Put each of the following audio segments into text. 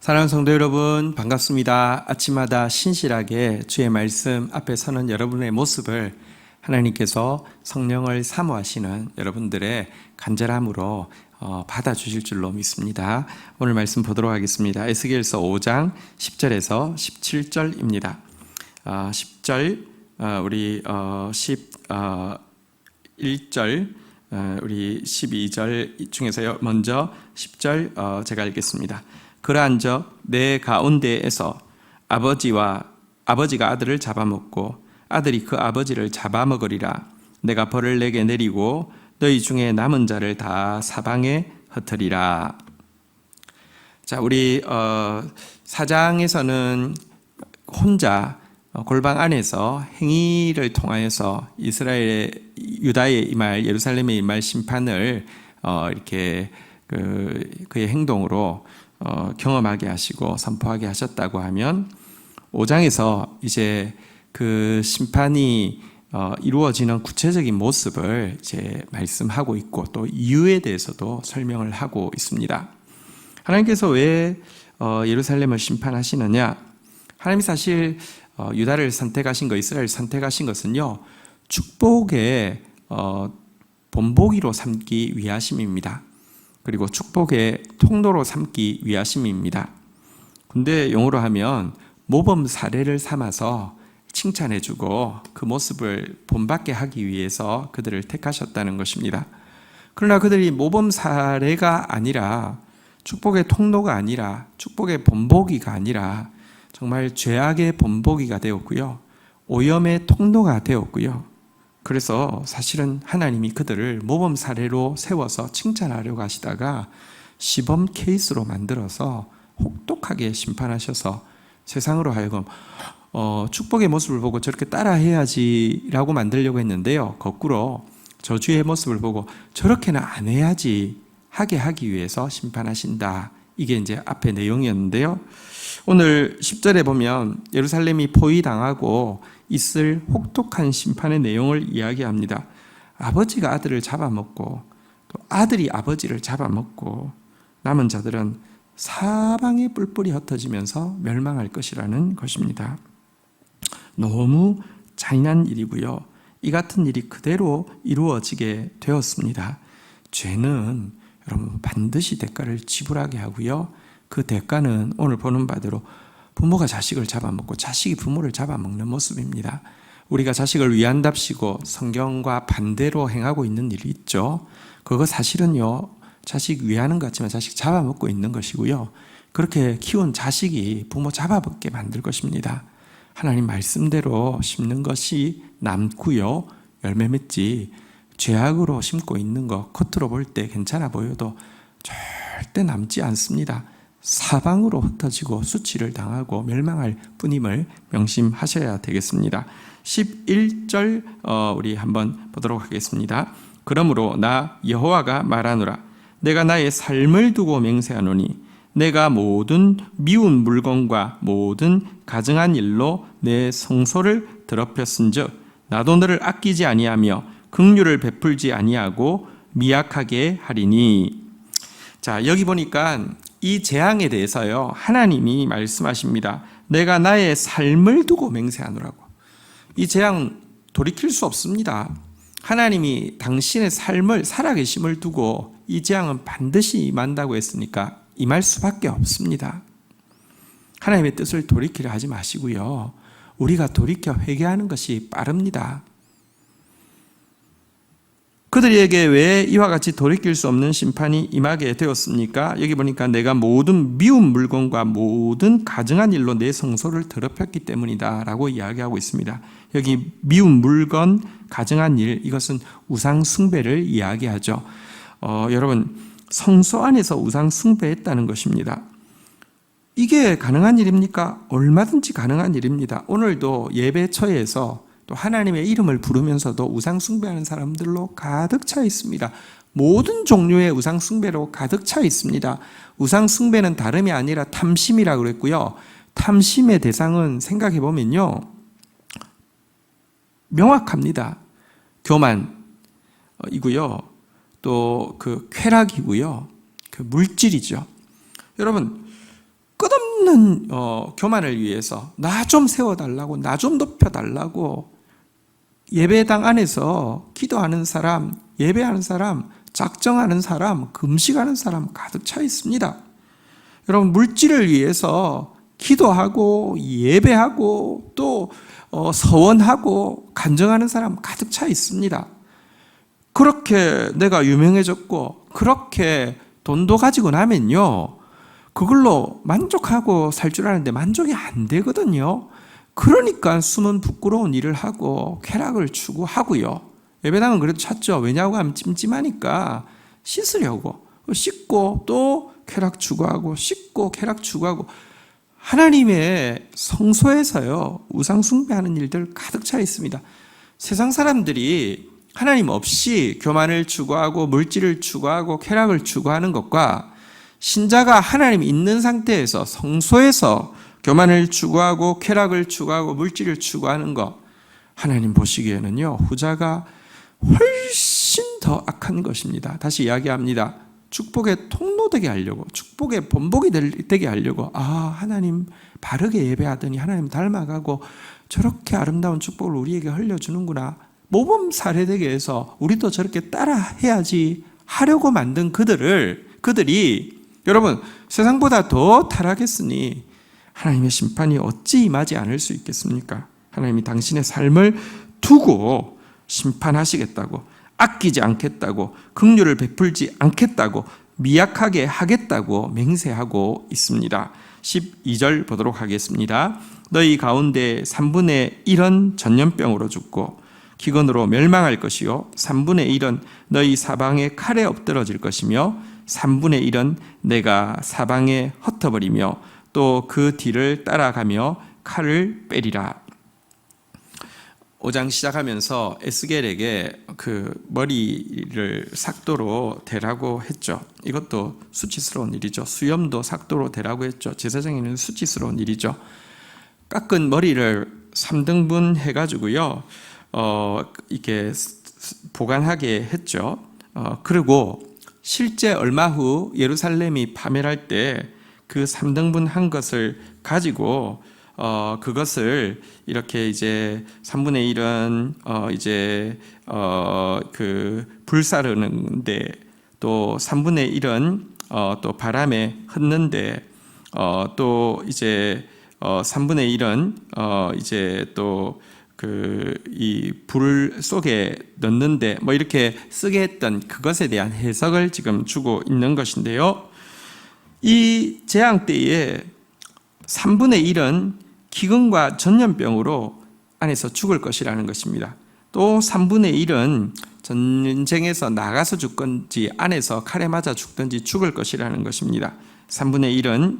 사랑하는 성도 여러분, 반갑습니다. 아침마다 신실하게 주의 말씀 앞에 서는 여러분의 모습을 하나님께서 성령을 사모하시는 여러분들의 간절함으로 받아주실 줄로 믿습니다. 오늘 말씀 보도록 하겠습니다. 에스겔서 5장 10절에서 17절입니다. 10절, 우리 11절, 우리 12절 중에서 먼저 10절 제가 읽겠습니다. 그러한즉 내 가운데에서 아버지가 아들을 잡아먹고 아들이 그 아버지를 잡아먹으리라. 내가 벌을 내게 내리고 너희 중에 남은 자를 다 사방에 흩으리라. 자, 우리 4장에서는 혼자 골방 안에서 행위를 통하여서 이스라엘의 유다에 임할 예루살렘에 임할 심판을 이렇게 그의 행동으로 경험하게 하시고 선포하게 하셨다고 하면 5장에서 이제 그 심판이 이루어지는 구체적인 모습을 이제 말씀하고 있고 또 이유에 대해서도 설명을 하고 있습니다. 하나님께서 왜 예루살렘을 심판하시느냐? 하나님이 사실 유다를 선택하신 것, 이스라엘을 선택하신 것은요, 축복의 본보기로 삼기 위하심입니다. 그리고 축복의 통로로 삼기 위하심입니다. 근데 영어로 하면 모범 사례를 삼아서 칭찬해주고 그 모습을 본받게 하기 위해서 그들을 택하셨다는 것입니다. 그러나 그들이 모범 사례가 아니라 축복의 통로가 아니라 축복의 본보기가 아니라 정말 죄악의 본보기가 되었고요. 오염의 통로가 되었고요. 그래서 사실은 하나님이 그들을 모범 사례로 세워서 칭찬하려고 하시다가 시범 케이스로 만들어서 혹독하게 심판하셔서 세상으로 하여금 축복의 모습을 보고 저렇게 따라해야지 라고 만들려고 했는데요. 거꾸로 저주의 모습을 보고 저렇게는 안 해야지 하게 하기 위해서 심판하신다. 이게 이제 앞의 내용이었는데요. 오늘 10절에 보면 예루살렘이 포위당하고 있을 혹독한 심판의 내용을 이야기합니다. 아버지가 아들을 잡아먹고 또 아들이 아버지를 잡아먹고 남은 자들은 사방에 뿔뿔이 흩어지면서 멸망할 것이라는 것입니다. 너무 잔인한 일이고요. 이 같은 일이 그대로 이루어지게 되었습니다. 죄는 여러분 반드시 대가를 지불하게 하고요. 그 대가는 오늘 보는 바대로 부모가 자식을 잡아먹고 자식이 부모를 잡아먹는 모습입니다. 우리가 자식을 위한답시고 성경과 반대로 행하고 있는 일이 있죠. 그거 사실은요, 자식 위하는 것 같지만 자식 잡아먹고 있는 것이고요. 그렇게 키운 자식이 부모 잡아먹게 만들 것입니다. 하나님 말씀대로 심는 것이 남고요, 열매 맺지 죄악으로 심고 있는 것 겉으로 볼 때 괜찮아 보여도 절대 남지 않습니다. 사방으로 흩어지고 수치를 당하고 멸망할 뿐임을 명심하셔야 되겠습니다. 11절 우리 한번 보도록 하겠습니다. 그러므로 나 여호와가 말하노라. 내가 나의 삶을 두고 맹세하노니 내가 모든 미운 물건과 모든 가증한 일로 내 성소를 더럽혔은즉 나도 너를 아끼지 아니하며 긍휼을 베풀지 아니하고 미약하게 하리니. 자, 여기 보니까 이 재앙에 대해서요, 하나님이 말씀하십니다. 내가 나의 삶을 두고 맹세하노라고. 이 재앙 돌이킬 수 없습니다. 하나님이 당신의 삶을, 살아계심을 두고 이 재앙은 반드시 임한다고 했으니까 임할 수밖에 없습니다. 하나님의 뜻을 돌이키려 하지 마시고요. 우리가 돌이켜 회개하는 것이 빠릅니다. 그들에게 왜 이와 같이 돌이킬 수 없는 심판이 임하게 되었습니까? 여기 보니까 내가 모든 미운 물건과 모든 가증한 일로 내 성소를 더럽혔기 때문이다 라고 이야기하고 있습니다. 여기 미운 물건, 가증한 일, 이것은 우상 숭배를 이야기하죠. 여러분, 성소 안에서 우상 숭배했다는 것입니다. 이게 가능한 일입니까? 얼마든지 가능한 일입니다. 오늘도 예배처에서 또 하나님의 이름을 부르면서도 우상 숭배하는 사람들로 가득 차 있습니다. 모든 종류의 우상 숭배로 가득 차 있습니다. 우상 숭배는 다름이 아니라 탐심이라고 그랬고요. 탐심의 대상은 생각해 보면요, 명확합니다. 교만이고요, 또 그 쾌락이고요, 그 물질이죠. 여러분, 쓸데없는 교만을 위해서 나 좀 세워달라고, 나 좀 높여달라고 예배당 안에서 기도하는 사람, 예배하는 사람, 작정하는 사람, 금식하는 사람 가득 차 있습니다. 여러분, 물질을 위해서 기도하고 예배하고 또 서원하고 간증하는 사람 가득 차 있습니다. 그렇게 내가 유명해졌고 그렇게 돈도 가지고 나면요, 그걸로 만족하고 살 줄 아는데 만족이 안 되거든요. 그러니까 숨은 부끄러운 일을 하고 쾌락을 추구하고요. 예배당은 그래도 찾죠. 왜냐고 하면 찜찜하니까 씻으려고 씻고 또 쾌락 추구하고 씻고 쾌락 추구하고, 하나님의 성소에서요 우상 숭배하는 일들 가득 차 있습니다. 세상 사람들이 하나님 없이 교만을 추구하고 물질을 추구하고 쾌락을 추구하는 것과 신자가 하나님 있는 상태에서 성소에서 교만을 추구하고 쾌락을 추구하고 물질을 추구하는 것, 하나님 보시기에는요 후자가 훨씬 더 악한 것입니다. 다시 이야기합니다. 축복의 통로 되게 하려고, 축복의 본보기 되게 하려고, 하나님 바르게 예배하더니 하나님 닮아가고 저렇게 아름다운 축복을 우리에게 흘려주는구나, 모범 사례되게 해서 우리도 저렇게 따라 해야지 하려고 만든 그들이 여러분 세상보다 더 타락했으니 하나님의 심판이 어찌 임하지 않을 수 있겠습니까? 하나님이 당신의 삶을 두고 심판하시겠다고, 아끼지 않겠다고, 긍휼을 베풀지 않겠다고, 미약하게 하겠다고 맹세하고 있습니다. 12절 보도록 하겠습니다. 너희 가운데 3분의 1은 전염병으로 죽고 기근으로 멸망할 것이요 3분의 1은 너희 사방에 칼에 엎드러질 것이며 3분의 1은 내가 사방에 흩어버리며 또 그 뒤를 따라가며 칼을 빼리라. 5장 시작하면서 에스겔에게 그 머리를 삭도로 대라고 했죠. 이것도 수치스러운 일이죠. 수염도 삭도로 대라고 했죠. 제사장에는 수치스러운 일이죠. 깎은 머리를 3등분 해가지고요 이렇게 보관하게 했죠. 그리고 실제 얼마 후 예루살렘이 파멸할 때 그 3등분 한 것을 가지고 그것을 이렇게 이제 3분의 1은 이제 그 불사르는데, 또 3분의 1은 또 바람에 흩는데, 또 이제 3분의 1은 이제 또 그 이 불 속에 넣는데 뭐 이렇게 쓰게 했던 그것에 대한 해석을 지금 주고 있는 것인데요. 이 재앙 때에 3분의 1은 기근과 전염병으로 안에서 죽을 것이라는 것입니다. 또 3분의 1은 전쟁에서 나가서 죽든지 안에서 칼에 맞아 죽든지 죽을 것이라는 것입니다. 3분의 1은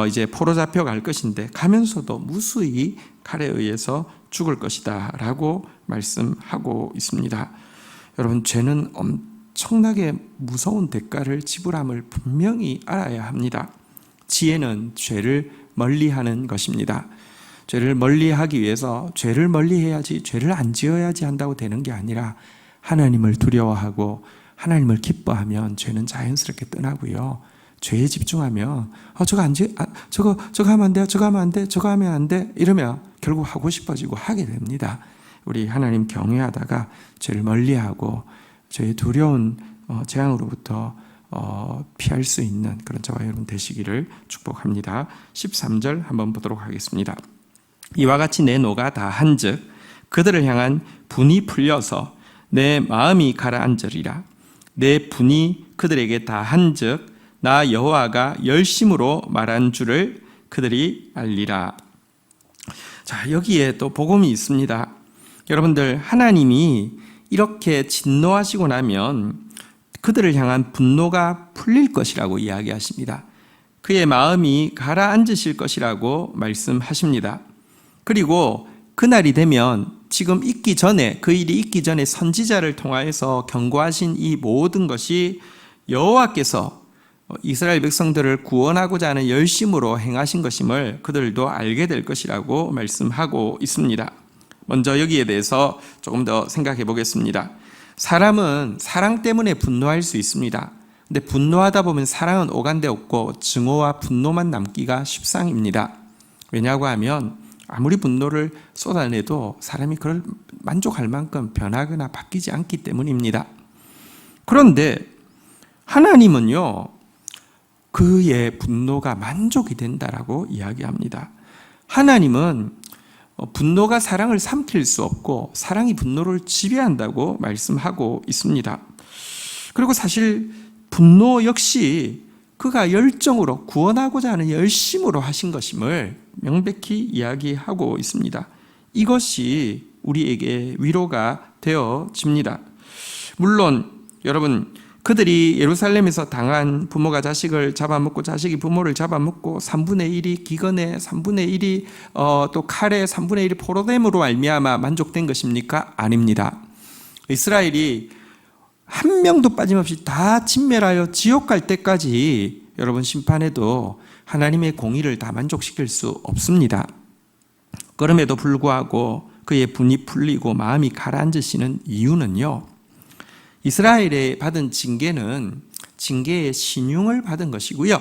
이제 포로 잡혀갈 것인데 가면서도 무수히 칼에 의해서 죽을 것이다 라고 말씀하고 있습니다. 여러분, 죄는 엄청나게 무서운 대가를 지불함을 분명히 알아야 합니다. 지혜는 죄를 멀리하는 것입니다. 죄를 멀리하기 위해서 죄를 멀리해야지, 죄를 안 지어야지 한다고 되는 게 아니라 하나님을 두려워하고 하나님을 기뻐하면 죄는 자연스럽게 떠나고요. 죄에 집중하면 저거 하면 안 돼, 저거 하면 안 돼, 저거 하면 안 돼 이러면 결국 하고 싶어지고 하게 됩니다. 우리 하나님 경외하다가 죄를 멀리하고 죄의 두려운 재앙으로부터 피할 수 있는 그런 저와 여러분 되시기를 축복합니다. 13절 한번 보도록 하겠습니다. 이와 같이 내 노가 다한즉 그들을 향한 분이 풀려서 내 마음이 가라앉으리라. 내 분이 그들에게 다한즉 나 여호와가 열심으로 말한 줄을 그들이 알리라. 자, 여기에 또 복음이 있습니다. 여러분들, 하나님이 이렇게 진노하시고 나면 그들을 향한 분노가 풀릴 것이라고 이야기하십니다. 그의 마음이 가라앉으실 것이라고 말씀하십니다. 그리고 그날이 되면 지금 있기 전에, 그 일이 있기 전에 선지자를 통하여서 경고하신 이 모든 것이 여호와께서 이스라엘 백성들을 구원하고자 하는 열심으로 행하신 것임을 그들도 알게 될 것이라고 말씀하고 있습니다. 먼저 여기에 대해서 조금 더 생각해 보겠습니다. 사람은 사랑 때문에 분노할 수 있습니다. 근데 분노하다 보면 사랑은 오간데 없고 증오와 분노만 남기가 십상입니다. 왜냐고 하면 아무리 분노를 쏟아내도 사람이 그걸 만족할 만큼 변하거나 바뀌지 않기 때문입니다. 그런데 하나님은요, 그의 분노가 만족이 된다라고 이야기합니다. 하나님은 분노가 사랑을 삼킬 수 없고 사랑이 분노를 지배한다고 말씀하고 있습니다. 그리고 사실 분노 역시 그가 열정으로 구원하고자 하는 열심으로 하신 것임을 명백히 이야기하고 있습니다. 이것이 우리에게 위로가 되어집니다. 물론 여러분, 그들이 예루살렘에서 당한 부모가 자식을 잡아먹고 자식이 부모를 잡아먹고 3분의 1이 기근에 3분의 1이 또 칼에 3분의 1이 포로됨으로 말미암아 만족된 것입니까? 아닙니다. 이스라엘이 한 명도 빠짐없이 다 진멸하여 지옥 갈 때까지 여러분 심판해도 하나님의 공의를 다 만족시킬 수 없습니다. 그럼에도 불구하고 그의 분이 풀리고 마음이 가라앉으시는 이유는요, 이스라엘에 받은 징계는 징계의 신용을 받은 것이고요,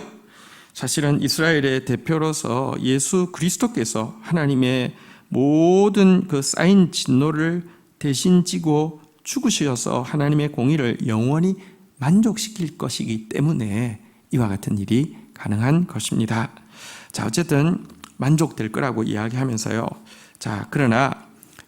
사실은 이스라엘의 대표로서 예수 그리스도께서 하나님의 모든 그 쌓인 진노를 대신 지고 죽으셔서 하나님의 공의를 영원히 만족시킬 것이기 때문에 이와 같은 일이 가능한 것입니다. 자, 어쨌든 만족될 거라고 이야기하면서요, 자, 그러나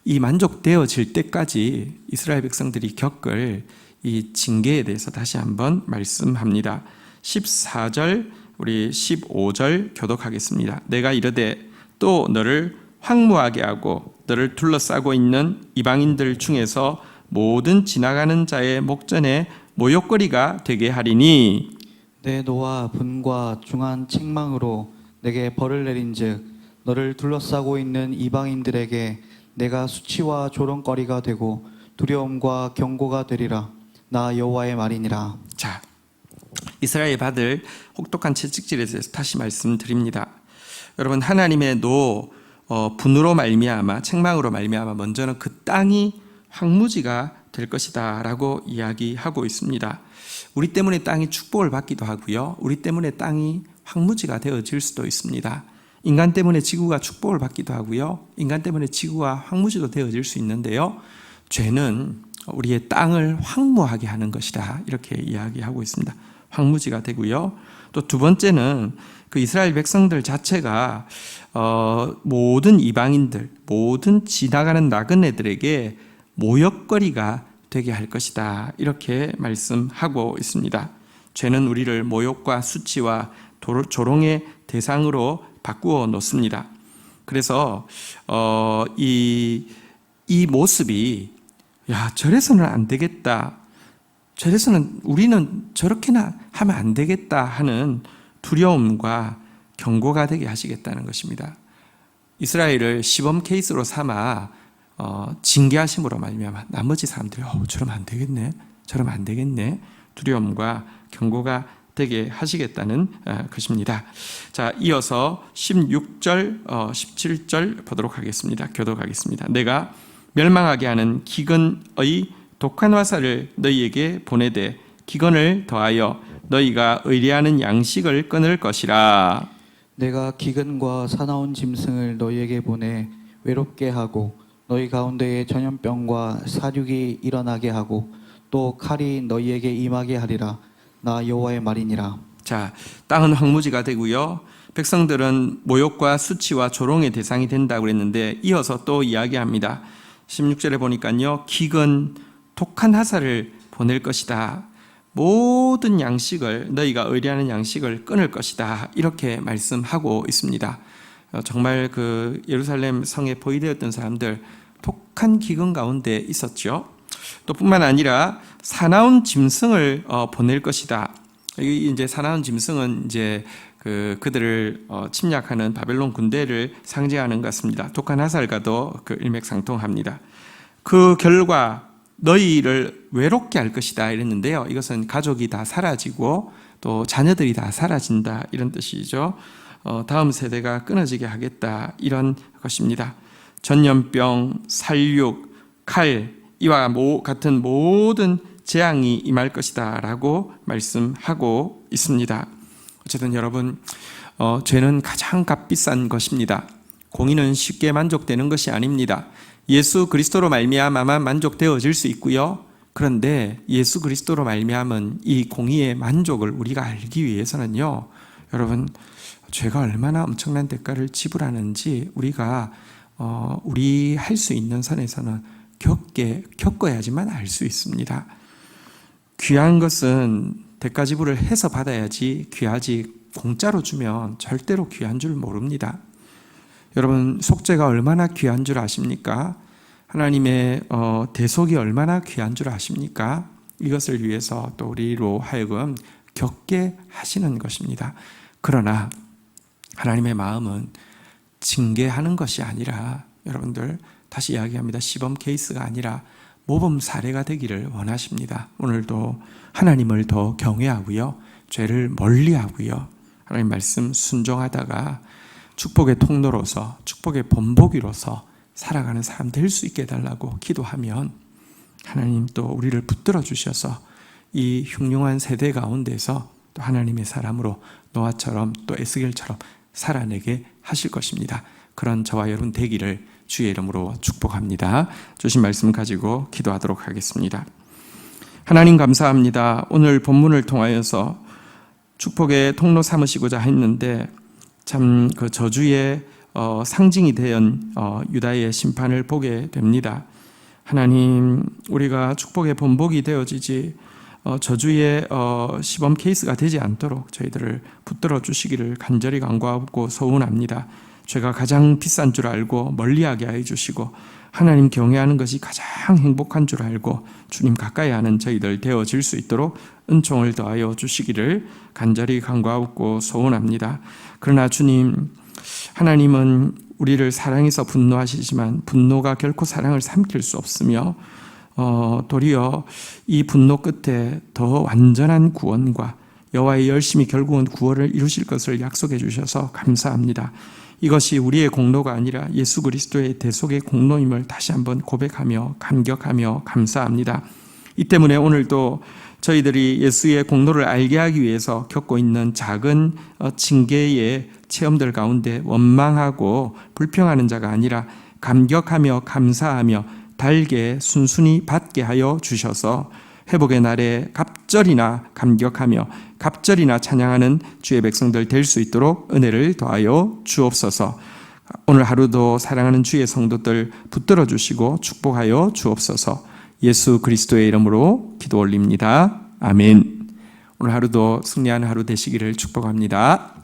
이 만족되어질 때까지 이스라엘 백성들이 겪을 이 징계에 대해서 다시 한번 말씀합니다. 14절, 우리 15절 교독하겠습니다. 내가 이르되 또 너를 황무하게 하고 너를 둘러싸고 있는 이방인들 중에서 모든 지나가는 자의 목전에 모욕거리가 되게 하리니 내 노와 분과 중한 책망으로 내게 벌을 내린즉 너를 둘러싸고 있는 이방인들에게 내가 수치와 조롱거리가 되고 두려움과 경고가 되리라. 나 여호와의 말이니라. 자, 이스라엘이 받을 혹독한 채찍질에 대해서 다시 말씀드립니다. 여러분, 하나님의 분으로 말미암아 책망으로 말미암아 먼저는 그 땅이 황무지가 될 것이다 라고 이야기하고 있습니다. 우리 때문에 땅이 축복을 받기도 하고요, 우리 때문에 땅이 황무지가 되어질 수도 있습니다. 인간 때문에 지구가 축복을 받기도 하고요, 인간 때문에 지구가 황무지도 되어질 수 있는데요, 죄는 우리의 땅을 황무하게 하는 것이다 이렇게 이야기하고 있습니다. 황무지가 되고요, 또 두 번째는 그 이스라엘 백성들 자체가 모든 이방인들, 모든 지나가는 나그네들에게 모욕거리가 되게 할 것이다 이렇게 말씀하고 있습니다. 죄는 우리를 모욕과 수치와 조롱의 대상으로 바꾸어 놓습니다. 그래서 이 모습이, 야, 저래서는 안 되겠다, 저래서는 우리는 저렇게나 하면 안 되겠다 하는 두려움과 경고가 되게 하시겠다는 것입니다. 이스라엘을 시범 케이스로 삼아 징계하심으로 말미암아 나머지 사람들이 저러면 안 되겠네, 저러면 안 되겠네, 두려움과 경고가 되게 하시겠다는 것입니다. 자, 이어서 16절, 17절 보도록 하겠습니다. 교독하겠습니다. 내가 멸망하게 하는 기근의 독한 화살을 너희에게 보내되 기근을 더하여 너희가 의뢰하는 양식을 끊을 것이라. 내가 기근과 사나운 짐승을 너희에게 보내 외롭게 하고 너희 가운데에 전염병과 사륙이 일어나게 하고 또 칼이 너희에게 임하게 하리라. 나 여호와의 말이니라. 자, 땅은 황무지가 되고요, 백성들은 모욕과 수치와 조롱의 대상이 된다고 그랬는데 이어서 또 이야기합니다. 16절에 보니까요, 기근 독한 화살을 보낼 것이다, 모든 양식을, 너희가 의뢰하는 양식을 끊을 것이다 이렇게 말씀하고 있습니다. 정말 그 예루살렘 성에 포위되었던 사람들 독한 기근 가운데 있었죠. 또 뿐만 아니라 사나운 짐승을 보낼 것이다. 이제 사나운 짐승은 이제 그들을 침략하는 바벨론 군대를 상징하는 것 같습니다. 독한 화살과도 그 일맥상통합니다. 그 결과 너희를 외롭게 할 것이다 이랬는데요, 이것은 가족이 다 사라지고 또 자녀들이 다 사라진다 이런 뜻이죠. 다음 세대가 끊어지게 하겠다 이런 것입니다. 전염병, 살육, 칼, 이와 같은 모든 재앙이 임할 것이다 라고 말씀하고 있습니다. 어쨌든 여러분, 죄는 가장 값비싼 것입니다. 공의는 쉽게 만족되는 것이 아닙니다. 예수 그리스도로 말미암아만 만족되어질 수 있고요. 그런데 예수 그리스도로 말미암은 이 공의의 만족을 우리가 알기 위해서는요, 여러분, 죄가 얼마나 엄청난 대가를 지불하는지 우리가 우리 할 수 있는 선에서는 겪어야지만 알 수 있습니다. 귀한 것은 대가 지불을 해서 받아야지 귀하지 공짜로 주면 절대로 귀한 줄 모릅니다. 여러분, 속죄가 얼마나 귀한 줄 아십니까? 하나님의 대속이 얼마나 귀한 줄 아십니까? 이것을 위해서 또 우리로 하여금 겪게 하시는 것입니다. 그러나 하나님의 마음은 징계하는 것이 아니라, 여러분들 다시 이야기합니다. 시범 케이스가 아니라 모범 사례가 되기를 원하십니다. 오늘도 하나님을 더 경외하고요, 죄를 멀리하고요, 하나님 말씀 순종하다가 축복의 통로로서, 축복의 본보기로서 살아가는 사람 될 수 있게 해달라고 기도하면 하나님 또 우리를 붙들어 주셔서 이 흉흉한 세대 가운데서 또 하나님의 사람으로 노아처럼 또 에스겔처럼 살아내게 하실 것입니다. 그런 저와 여러분 되기를 주의 이름으로 축복합니다. 주신 말씀 가지고 기도하도록 하겠습니다. 하나님 감사합니다. 오늘 본문을 통하여서 축복의 통로 삼으시고자 했는데 참 그 저주의 상징이 된 유다의 심판을 보게 됩니다. 하나님, 우리가 축복의 본보기 되어지지 저주의 시범 케이스가 되지 않도록 저희들을 붙들어 주시기를 간절히 간구하고 소원합니다. 죄가 가장 비싼 줄 알고 멀리하게 하여 주시고 하나님 경외하는 것이 가장 행복한 줄 알고 주님 가까이 하는 저희들 되어질 수 있도록 은총을 더하여 주시기를 간절히 간구하고 소원합니다. 그러나 주님, 하나님은 우리를 사랑해서 분노하시지만 분노가 결코 사랑을 삼킬 수 없으며 도리어 이 분노 끝에 더 완전한 구원과 여호와의 열심히 결국은 구원을 이루실 것을 약속해 주셔서 감사합니다. 이것이 우리의 공로가 아니라 예수 그리스도의 대속의 공로임을 다시 한번 고백하며 감격하며 감사합니다. 이 때문에 오늘도 저희들이 예수의 공로를 알게 하기 위해서 겪고 있는 작은 징계의 체험들 가운데 원망하고 불평하는 자가 아니라 감격하며 감사하며 달게 순순히 받게 하여 주셔서 회복의 날에 갑절이나 감격하며 갑절이나 찬양하는 주의 백성들 될 수 있도록 은혜를 더하여 주옵소서. 오늘 하루도 사랑하는 주의 성도들 붙들어 주시고 축복하여 주옵소서. 예수 그리스도의 이름으로 기도 올립니다. 아멘. 오늘 하루도 승리하는 하루 되시기를 축복합니다.